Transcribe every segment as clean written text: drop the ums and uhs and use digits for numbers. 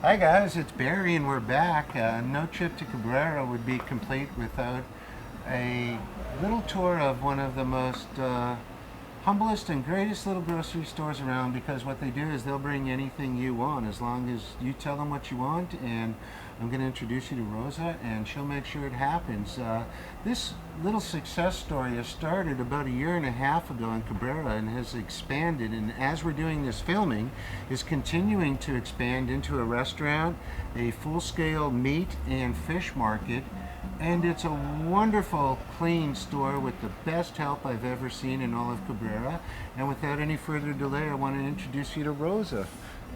Hi guys, it's Barry and we're back. No trip to Cabrera would be complete without a little tour of one of the most humblest and greatest little grocery stores around, because what they do is they'll bring anything you want as long as you tell them what you want. And I'm going to introduce you to Rosa and she'll make sure it happens. This little success story has started about a year and a half ago in Cabrera and has expanded, and as we're doing this filming is continuing to expand into a restaurant, a full-scale meat and fish market, and it's a wonderful, clean store with the best help I've ever seen in all of Cabrera. And without any further delay, I want to introduce you to Rosa.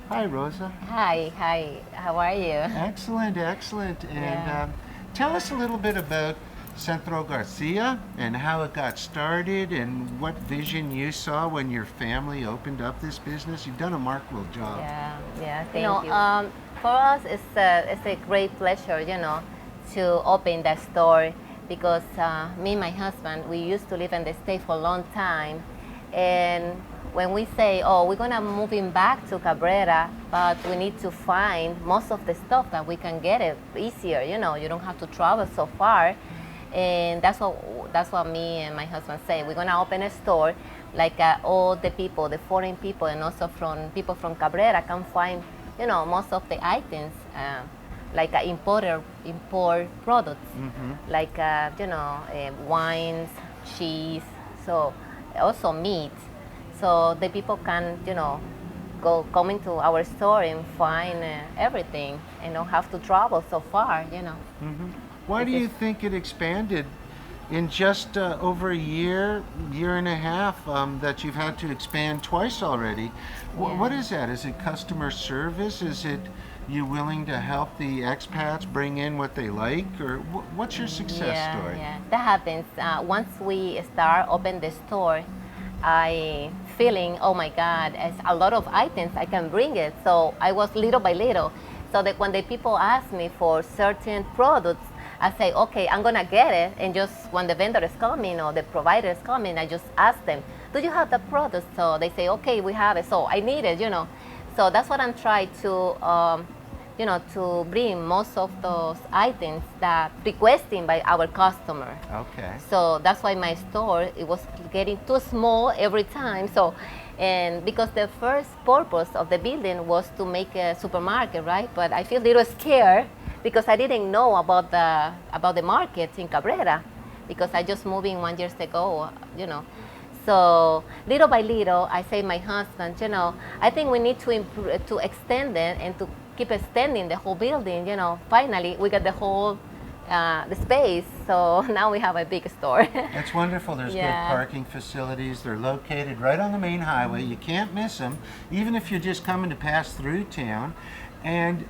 Hi, Rosa. Hi, how are you? Excellent, excellent. And Yeah. tell us a little bit about Centro Garcia and how it got started and what vision you saw when your family opened up this business. You've done a remarkable job. Yeah, thank you. For us, it's a great pleasure, to open the store because me and my husband, we used to live in the state for a long time. And when we say, oh, we're gonna moving back to Cabrera, but we need to find most of the stuff that we can get it easier, you don't have to travel so far. And that's what me and my husband say. We're gonna open a store like all the people, the foreign people, and also from people from Cabrera can find, most of the items, like import products, like wines, cheese, so also meat. So the people can, come into our store and find everything and don't have to travel so far. Why do you think it expanded in just over a year, year and a half, that you've had to expand twice already? What Yeah. is that? Is it customer service? Is it you willing to help the expats bring in what they like? Or what's your success story? Yeah, that happens. Once we start open the store, I feeling, oh my God, it's a lot of items, I can bring it. So I was little by little. So that when the people ask me for certain products, I say, okay, I'm gonna get it. And just when the vendor is coming or the provider is coming, I just ask them, do you have the product? So they say, okay, we have it. So I need it. So that's what I'm trying to bring most of those items that requesting by our customer. Okay. So that's why my store, it was getting too small every time. So, and because the first purpose of the building was to make a supermarket, right? But I feel a little scared because I didn't know about the market in Cabrera, because I just moved in 1 year ago. So little by little, I say my husband, I think we need to improve, to extend it and to keep extending the whole building. Finally we got the whole the space, so now we have a big store. It's wonderful. There's good parking facilities. They're located right on the main highway. You can't miss them, even if you're just coming to pass through town. And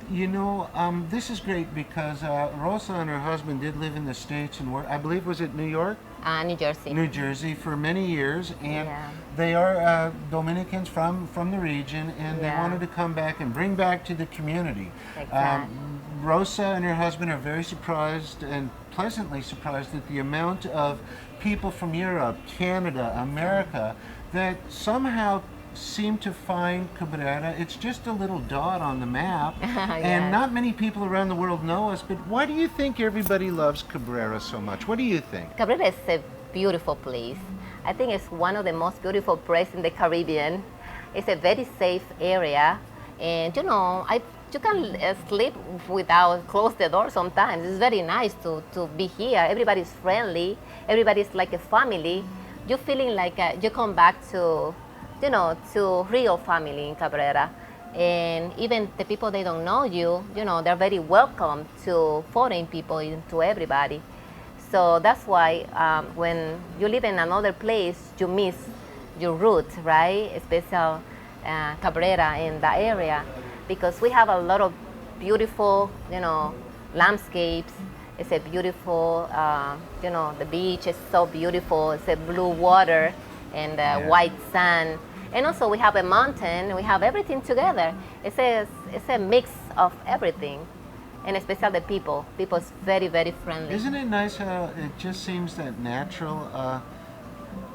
this is great because Rosa and her husband did live in the States and I believe, was it New York? New Jersey. New Jersey for many years, and Yeah. they are Dominicans from the region, and they Yeah. wanted to come back and bring back to the community. Exactly. Rosa and her husband are very surprised and pleasantly surprised at the amount of people from Europe, Canada, America that somehow seem to find Cabrera. It's just a little dot on the map, and Yes. not many people around the world know us. But why do you think everybody loves Cabrera so much? What do you think? Cabrera is a beautiful place. I think it's one of the most beautiful places in the Caribbean. It's a very safe area, and you can sleep without close the door sometimes. It's very nice to be here. Everybody's friendly. Everybody's like a family. You're feeling like you come back to real family in Cabrera. And even the people they don't know you, they're very welcome to foreign people, to everybody. So that's why when you live in another place, you miss your roots, right? Especially Cabrera in that area, because we have a lot of beautiful, landscapes. It's a beautiful, the beach is so beautiful. It's a blue water and white sand. And also we have a mountain, we have everything together. It's a mix of everything. And especially the people. People's very, very friendly. Isn't it nice how it just seems that natural?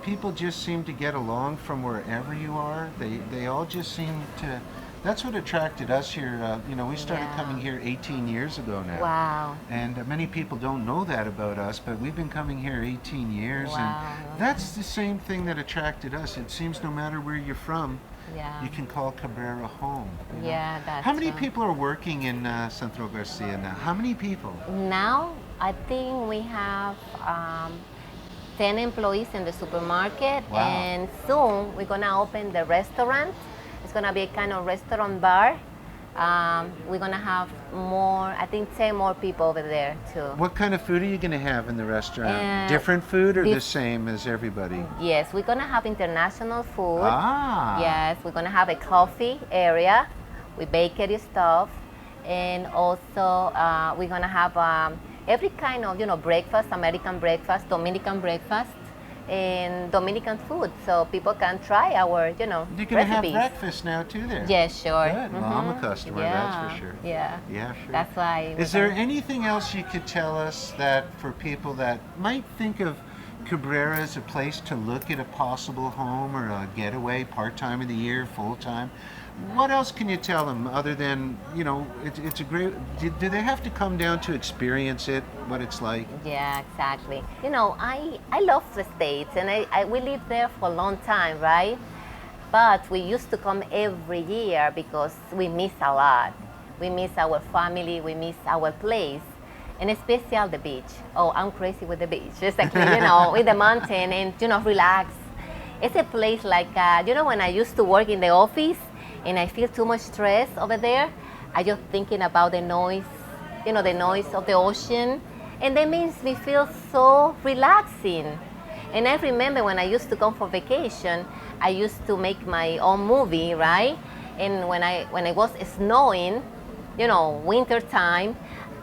People just seem to get along from wherever you are. They all just seem to That's what attracted us here. You know, we started Yeah. coming here 18 years ago now. Wow. And many people don't know that about us, but we've been coming here 18 years. Wow. And that's the same thing that attracted us. It seems no matter where you're from, Yeah. you can call Cabrera home. You know? Yeah, that's How many true. people are working in Centro Garcia now? How many people? Now, I think we have 10 employees in the supermarket, Wow. and soon we're gonna open the restaurant. It's gonna be a kind of restaurant bar. We're gonna have more, I think 10 more people over there too. What kind of food are you going to have in the restaurant? Different food or the same as everybody? Yes, we're gonna have international food. Ah. Yes, we're gonna have a coffee area with bakery stuff, and also we're gonna have every kind of breakfast, American breakfast, Dominican breakfast, and Dominican food, so people can try our You're going to have recipes. breakfast now too there. Yes, sure. Good. Well, I'm a customer, that's for sure. Yeah. Yeah, sure. That's why. Is there anything else you could tell us that for people that might think of Cabrera as a place to look at a possible home or a getaway, part-time of the year, full-time? What else can you tell them other than, it's a great, do they have to come down to experience it, what it's like? Yeah, exactly. I love the States, and we lived there for a long time, right? But we used to come every year because we miss a lot. We miss our family, we miss our place, and especially the beach. Oh, I'm crazy with the beach. Just like, with the mountain and, relax. It's a place like, when I used to work in the office and I feel too much stress over there, I just thinking about the noise, the noise of the ocean, and that makes me feel so relaxing. And I remember when I used to come for vacation, I used to make my own movie, right? And when it was snowing, winter time,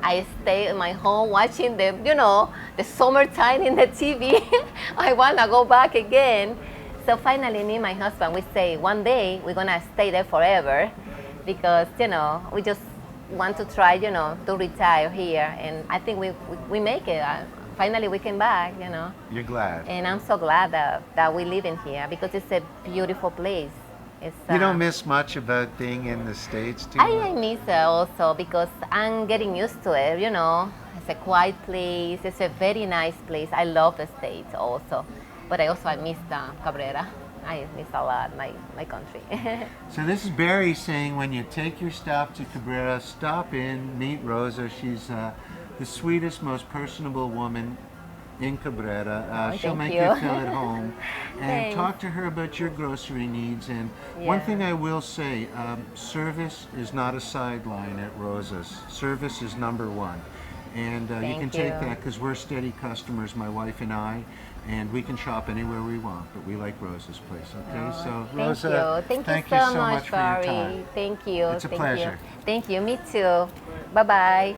I stay in my home watching the summertime in the TV. I wanna go back again. So finally, me and my husband, we say one day we're gonna stay there forever, because we just want to try to retire here, and I think we make it. Finally, we came back. You're glad. And I'm so glad that we live in here, because it's a beautiful place. It's, You don't miss much about being in the States, too? I miss it also because I'm getting used to it. It's a quiet place. It's a very nice place. I love the States also, but I miss Cabrera. I miss a lot my country. So this is Barry saying, when you take your stop to Cabrera, stop in, meet Rosa. She's the sweetest, most personable woman in Cabrera. She'll thank make you. you feel at home. And Thanks. talk to her about your grocery needs. And one Yeah. thing I will say, service is not a sideline at Rosa's. Service is number one. And you Thank can take you. that because we're steady customers, my wife and I, and we can shop anywhere we want, but we like Rosa's place, okay? So Rosa, Thank you so much, for your Barry. time. Thank you. It's a Thank pleasure. You. Thank you. Me too. Bye-bye.